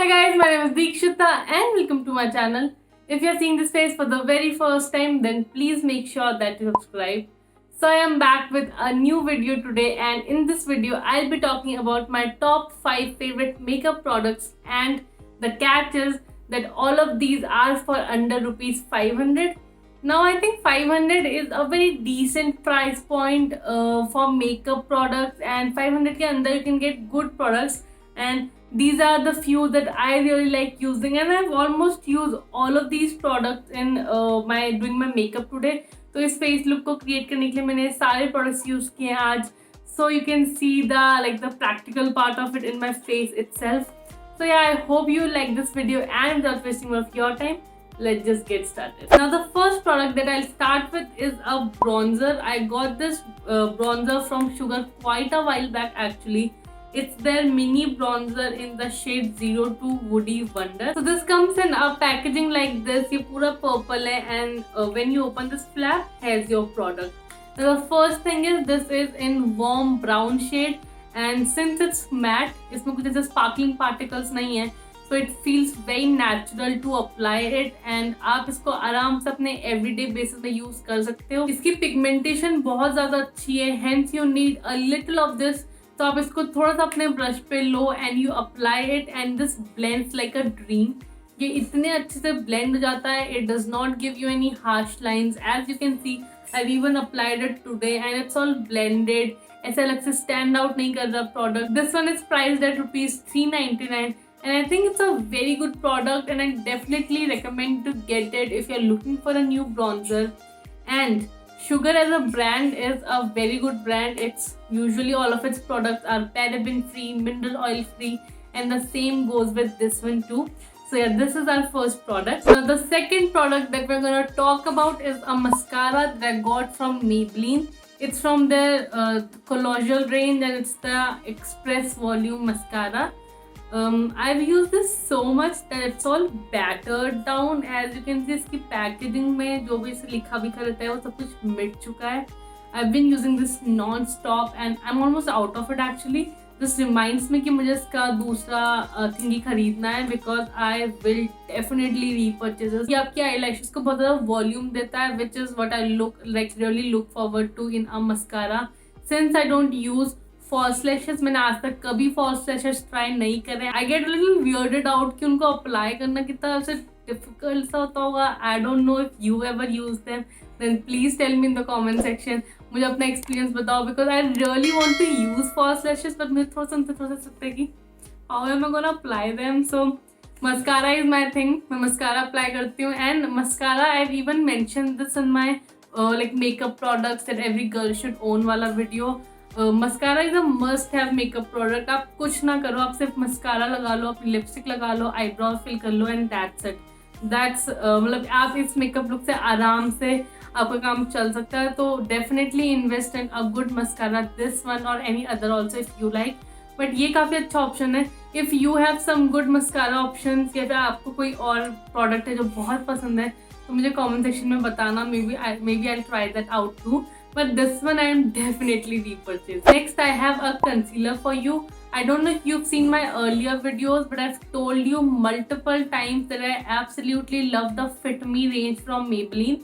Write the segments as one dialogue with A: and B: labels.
A: Hi guys, my name is Dikshita and welcome to my channel. If you are seeing this face for the very first time, then please make sure that you subscribe. So I am back with a new video today, and in this video I'll be talking about my top 5 favorite makeup products, and the catch is that all of these are for under rupees 500. Now I think 500 is a very decent price point for makeup products, and 500 ke andar you can get good products, and these are the few that I really like using, and I've almost used all of these products in my doing my makeup today. तो इस face look को create करने के लिए मैंने सारे products use किए हैं आज. So you can see the practical part of it in my face itself. So yeah, I hope you like this video, and without wasting more of your time, let's just get started. Now the first product that I'll start with is a bronzer. I got this bronzer from Sugar quite a while back actually. It's their mini bronzer in the shade 02 Woody Wonder. So this comes in a packaging like this. ये पूरा purple है, and when you open this flap, here's your product. Now the first thing is this is in warm brown shade, and since it's matte, इसमें कुछ ऐसे sparkling particles नहीं है, so it feels very natural to apply it, and आप इसको आराम से अपने everyday basis में use कर सकते हो. इसकी pigmentation बहुत ज़्यादा अच्छी है, hence you need a little of this. तो आप इसको थोड़ा सा अपने ब्रश पे लो and you apply it, and this blends like a dream. ये इतने अच्छे से ब्लेंड हो जाता है. It does not give you any harsh lines. As you can see I even applied it today and it's all blended. ऐसे अलग से स्टैंड आउट नहीं कर रहा product. This one is priced at ₹399, and I think it's a very good product, and I definitely recommend to get it if you're looking for a new bronzer. And Sugar as a brand is a very good brand. It's usually all of its products are paraben free, mineral oil free, and the same goes with this one too. So yeah, this is our first product. Now the second product that we're gonna talk about is a mascara that I got from Maybelline. It's from their Colloidal range, and it's the Express Volume Mascara. I've used this so much that it's all battered down. As you can see, इसकी packaging में जो भी इसे लिखा विखा रहता है वो सब कुछ मिट चुका है. I've been using this non-stop and I'm almost out of it actually. This reminds me कि मुझे इसका दूसरा थिंगी खरीदना है, because I will definitely repurchase this. ये आपकी eyelashes को बहुत ज़्यादा वॉल्यूम देता है, which is what I really look forward to in a mascara. Since I don't use false lashes, मैंने आज तक कभी फॉल्स लैशेस ट्राई नहीं करे. I get little weirded out कि उनको अप्लाई करना कितना ऐसे डिफिकल्ट सा होता होगा. I don't know if you ever use them, then please tell me in the comment section. मुझे अपना एक्सपीरियंस बताओ, because I really want to use false lashes, but मुझे थोड़ा सा सकता है कि how am I gonna apply them. So mascara is my thing. मैं मस्कारा अप्लाई करती हूँ, and mascara I even mention this in my like makeup products that every girl should own वाला video. Mascara is a must have makeup product. आप कुछ ना करो, आप सिर्फ मस्कारा लगा लो, अपनी लिपस्टिक लगा लो, आईब्रो फिल कर लो, एंड दैट्स इट. दैट्स मतलब आप इस मेकअप लुक से आराम से आपका काम चल सकता है. तो definitely invest in a good mascara, this one और any other also if you like. But ये काफ़ी अच्छा ऑप्शन है if you have some good mascara option, या फिर आपको कोई और प्रोडक्ट है जो बहुत पसंद है तो मुझे कमेंट सेक्शन में बताना. Maybe I try that out too. But this one I am definitely repurchasing. Next I have a concealer for you. I don't know if you've seen my earlier videos, but I've told you multiple times that I absolutely love the Fit Me range from Maybelline.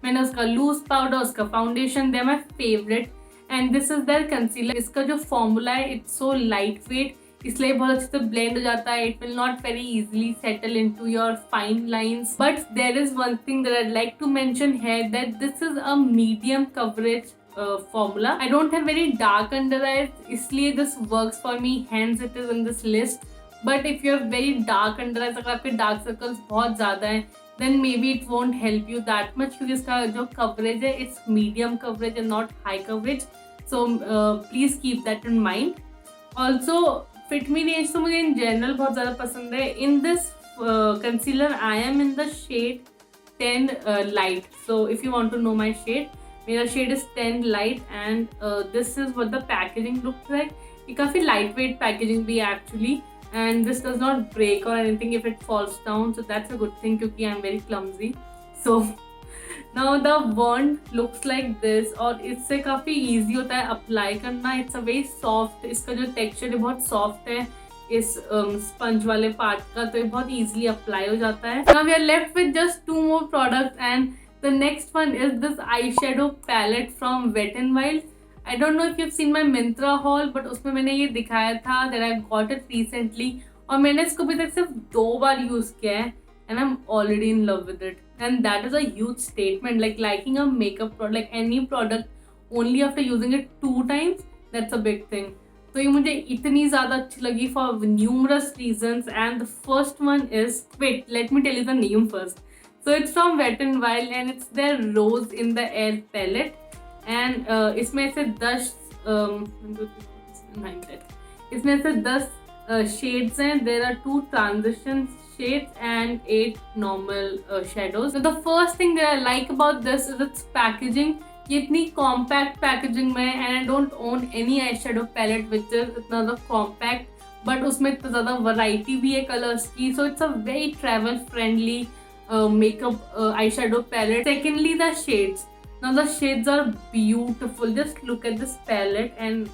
A: मैंने उसका loose powder, उसका foundation, they're my favorite. And this is their concealer. इसका जो formula है, it's so lightweight, इसलिए बहुत अच्छे से blend हो जाता है. It will not very easily settle into your fine lines. But there is one thing that I'd like to mention here, that this is a medium coverage formula. I don't have very dark under eyes, इसलिए this works for me, hence it is in this list. But if you have very dark under eyes, अगर आपके dark circles बहुत ज़्यादा हैं, then maybe it won't help you that much, क्योंकि इसका जो coverage है, it's medium coverage and not high coverage. So please keep that in mind. Also fit me range तो मुझे इन जनरल बहुत ज़्यादा पसंद है. In this concealer I am in the shade 10 light. So if you want to know my shade, मेरा shade is 10 light, and this is what the packaging looks like. ये काफ़ी light weight packaging भी है actually, and this does not break और anything if it falls down, so that's a good thing, क्योंकि I am very clumsy. So now the wand looks like this, और इससे काफ़ी easy होता है apply करना. इट्स अ वेरी सॉफ्ट, इसका जो टेक्सचर है बहुत सॉफ्ट है. इस स्पंज वाले पार्ट का, तो ये बहुत इजीली अप्लाई हो जाता है. Now we are left with just 2 more products and the next one is this eyeshadow palette from Wet n Wild. I don't know if you've seen my Myntra haul, but उसमें मैंने ये दिखाया था that I got it recently और मैंने इसको अभी तक सिर्फ 2 बार यूज किया है and I'm already in love with it. And that is a huge statement, like liking a makeup product, like any product only after using it 2 times, that's a big thing. तो ये मुझे इतनी ज़्यादा अच्छी लगी for numerous reasons and the first one is, wait, let me tell you the name first. So it's from Wet n Wild and it's their Rose in the Air palette and इसमें से 10 इसमें से 10 shades हैं. There are 2 transition shades and 8 normal shadows. So the first thing that I like about this is its packaging. ये इतनी compact packaging में and I don't own any eye shadow palette which is इतना ज़्यादा compact but उसमें इतना ज़्यादा variety भी है कलर्स की. So it's a very travel friendly makeup eyeshadow palette. Secondly, the shades. Now the shades are beautiful. Just look at this palette and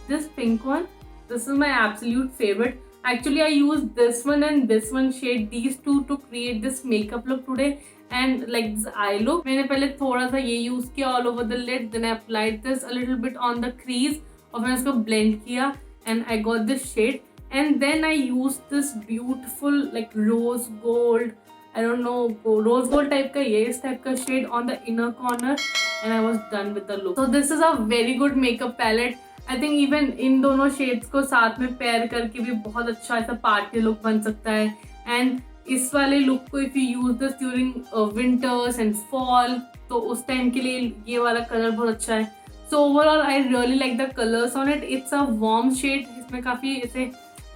A: this pink one. This is my absolute favorite. Actually, I used this one and this one shade, these two, to create this makeup look today. And like this eye look, मैंने पहले थोड़ा सा ये use किया all over the lid. Then I applied this a little bit on the crease और मैंने इसको blend किया and I got this shade. And then I used this beautiful like rose gold, I don't know, rose gold type का ये इस type का shade on the inner corner and I was done with the look. So this is a very good makeup palette. I think even इन दोनों shades को साथ में pair करके भी बहुत अच्छा ऐसा party look बन सकता है. And इस वाले लुक को if you use this during winters and fall तो उस टाइम के लिए ये वाला कलर बहुत अच्छा है. So overall I really like the colours on it. It's a warm shade, इसमें काफ़ी ऐसे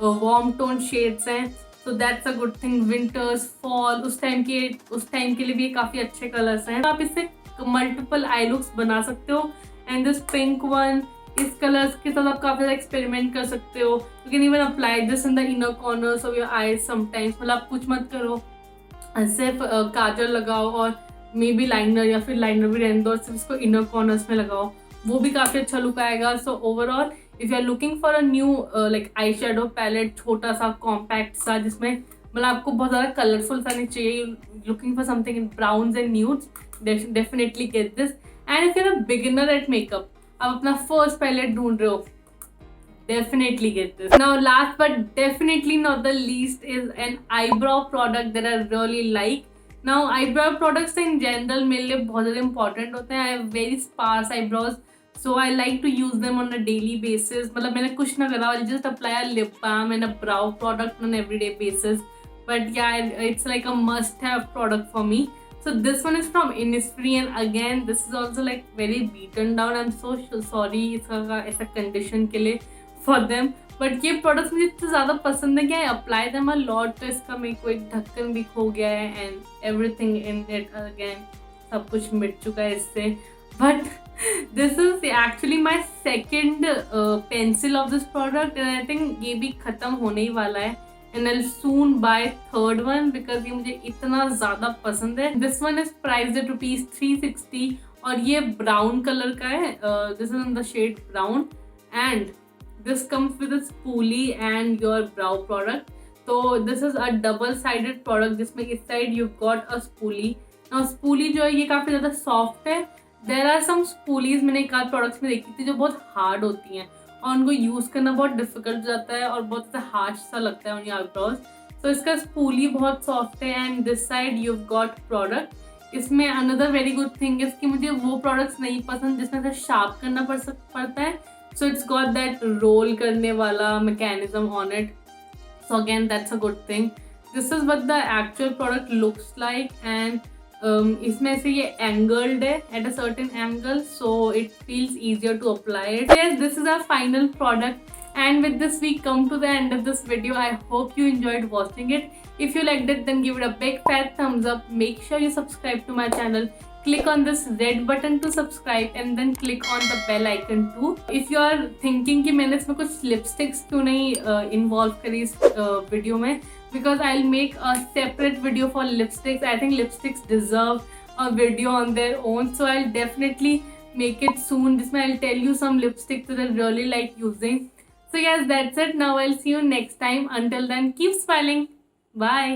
A: वार्म टोन शेड्स हैं. So that's a good thing. Winters fall उस टाइम के लिए भी ये काफ़ी अच्छे कलर्स हैं. तो आप इससे मल्टीपल आई लुक्स बना सकते हो. एंड दिस पिंक वन, इस कलर्स के साथ आप काफ़ी ज़्यादा एक्सपेरिमेंट कर सकते हो. You can even apply this in the inner corners of your eyes sometimes. मतलब आप कुछ मत करो, सिर्फ काजल लगाओ और मे बी लाइनर या फिर लाइनर भी रहने दो और सिर्फ इसको इनर कॉर्नर्स में लगाओ, वो भी काफ़ी अच्छा लुक आएगा. So overall if you are looking for a new like eye shadow palette, छोटा सा कॉम्पैक्ट सा जिसमें मतलब आपको बहुत ज़्यादा कलरफुल सा नहीं चाहिए, looking for something in browns and nudes, definitely get this. And if you are a beginner at makeup, आप अपना फर्स्ट पैलेट ढूंढ रहे हो, definitely get this. Now last but definitely not the least is an eyebrow product that I really like. Now eyebrow products in general मेरे लिए बहुत ज़्यादा important होते हैं. I have very sparse eyebrows, so I like to use them on a daily basis. मतलब मैंने कुछ ना करा, I just apply a lip balm and a brow product on everyday basis. But yeah, it's like a must-have product for me. So this one is from Innisfree and again this is also like very beaten down. I'm so sorry इसका ऐसा condition के लिए for them. But ये products मुझे इतने ज़्यादा पसंद है कि I apply them a lot. तो इसका मेरे को एक ढक्कन भी खो गया है and everything in it again सब कुछ मिट चुका है इससे. But this is actually my second pencil of this product and I think ये भी ख़त्म होने ही वाला है. And I'll soon buy third one because ये मुझे इतना ज़्यादा पसंद है. This one is priced at ₹360 और ये brown color का है. This is in the shade brown and this comes with a spoolie and your brow product. So this is a double-sided product जिसमें इस side you've got a spoolie. Now spoolie जो है ये काफ़ी ज़्यादा soft है. There are some spoolies मैंने एक आध products में देखी थी जो बहुत hard होती हैं और उनको यूज़ करना बहुत डिफिकल्ट हो जाता है और बहुत सा हार्श सा लगता है उन आईब्रोज. सो इसका स्पूली बहुत सॉफ्ट है and this side you got product. इसमें another very good thing is कि मुझे वो प्रोडक्ट्स नहीं पसंद जिसमें से शार्प करना पड़ता है. So it's got that roll करने वाला mechanism on it. So again that's a good thing. This is what the actual product looks like and इसमें से ये एंगल्ड है at a certain angle so it feels easier to apply it. Yes, this is our final product and with this we come to the end of this video. I hope you enjoyed watching it. If you liked it then give it a big fat thumbs up. Make sure you subscribe to my channel. Click on this red button to subscribe and then click on the bell icon too. If you are thinking कि मैंने इसमें कुछ lipsticks क्यों नहीं involve करी इस video में, because I'll make a separate video for lipsticks. I think lipsticks deserve a video on their own, so I'll definitely make it soon. जिसमें I'll tell you some lipsticks that I really like using. So yes, that's it. Now I'll see you next time. Until then, keep smiling. Bye.